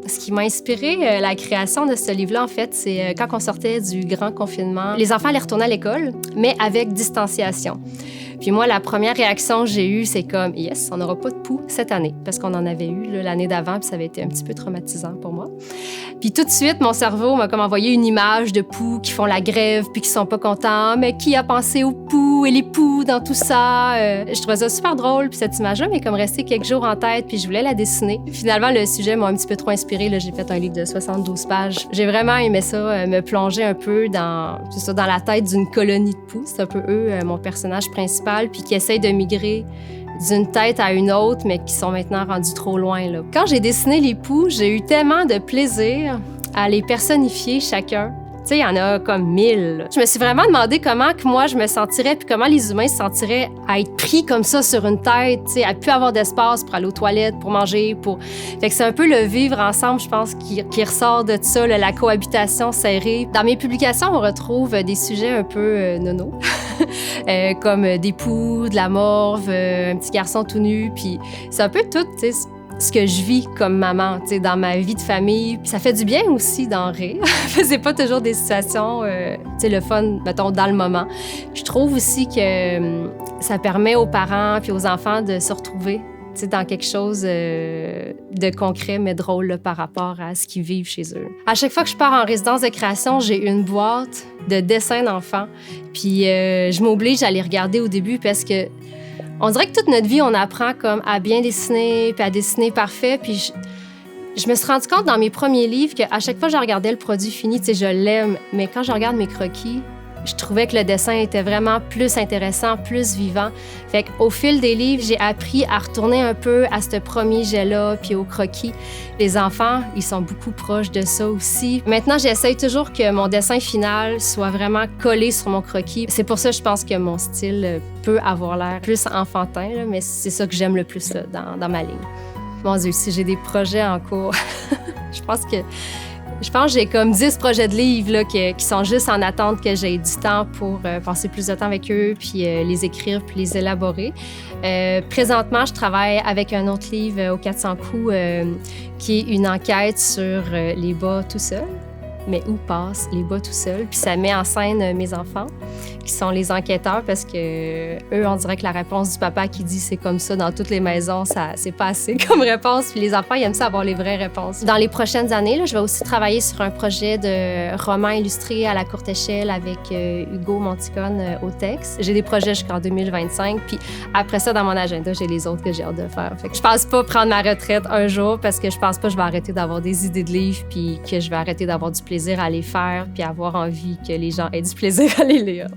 Ce qui m'a inspiré la création de ce livre-là, en fait, c'est quand on sortait du grand confinement, les enfants allaient retourner à l'école, mais avec distanciation. Puis moi, la première réaction que j'ai eue, c'est comme « Yes, on n'aura pas de poux cette année », parce qu'on en avait eu l'année d'avant, puis ça avait été un petit peu traumatisant pour moi. Puis tout de suite, mon cerveau m'a comme envoyé une image de poux qui font la grève puis qui sont pas contents. Mais qui a pensé aux poux et les poux dans tout ça? Je trouvais ça super drôle, puis cette image-là m'est comme restée quelques jours en tête, puis je voulais la dessiner. Finalement, le sujet m'a un petit peu trop inspirée. Là, j'ai fait un livre de 72 pages. J'ai vraiment aimé ça, me plonger un peu dans la tête d'une colonie de poux. C'est un peu eux, mon personnage principal, puis qui essaye de migrer d'une tête à une autre, mais qui sont maintenant rendus trop loin, là. Quand j'ai dessiné les poux, j'ai eu tellement de plaisir à les personnifier chacun. Tu sais, il y en a comme 1000. Je me suis vraiment demandé comment que moi je me sentirais, puis comment les humains se sentiraient à être pris comme ça sur une tête, tu sais, à plus avoir d'espace pour aller aux toilettes, pour manger, pour... Fait que c'est un peu le vivre ensemble, je pense, qui ressort de ça, là, la cohabitation serrée. Dans mes publications, on retrouve des sujets un peu nono, comme des poux, de la morve, un petit garçon tout nu, puis c'est un peu tout, tu sais, ce que je vis comme maman, tu sais, dans ma vie de famille. Puis ça fait du bien aussi d'en rire. C'est pas toujours des situations, tu sais, le fun, mettons, dans le moment. Je trouve aussi que ça permet aux parents puis aux enfants de se retrouver, tu sais, dans quelque chose de concret, mais drôle là, par rapport à ce qu'ils vivent chez eux. À chaque fois que je pars en résidence de création, j'ai une boîte de dessins d'enfants. Puis je m'oblige à les regarder au début parce que on dirait que toute notre vie, on apprend comme à bien dessiner, puis à dessiner parfait. Puis je me suis rendu compte dans mes premiers livres qu'à chaque fois que je regardais le produit fini, tu sais, je l'aime. Mais quand je regarde mes croquis, je trouvais que le dessin était vraiment plus intéressant, plus vivant. Fait qu'au fil des livres, j'ai appris à retourner un peu à ce premier jet-là, puis au croquis. Les enfants, ils sont beaucoup proches de ça aussi. Maintenant, j'essaye toujours que mon dessin final soit vraiment collé sur mon croquis. C'est pour ça que je pense que mon style peut avoir l'air plus enfantin, là, mais c'est ça que j'aime le plus là, dans ma ligne. Mon Dieu, si j'ai des projets en cours, je pense que j'ai comme 10 projets de livres là, qui sont juste en attente que j'aie du temps pour passer plus de temps avec eux, puis les écrire, puis les élaborer. Présentement, je travaille avec un autre livre aux 400 coups qui est une enquête sur les bas tout seuls. Mais où passent les bas tout seuls? Puis ça met en scène mes enfants, qui sont les enquêteurs, parce que eux, on dirait que la réponse du papa qui dit c'est comme ça dans toutes les maisons, ça c'est pas assez comme réponse. Puis les enfants, ils aiment ça avoir les vraies réponses. Dans les prochaines années, là, je vais aussi travailler sur un projet de roman illustré à la courte échelle avec Hugo Monticone au texte. J'ai des projets jusqu'en 2025, puis après ça, dans mon agenda, j'ai les autres que j'ai hâte de faire. Fait que je pense pas prendre ma retraite un jour, parce que je pense pas que je vais arrêter d'avoir des idées de livres, puis que je vais arrêter d'avoir du plaisir à les faire, puis avoir envie que les gens aient du plaisir à les lire.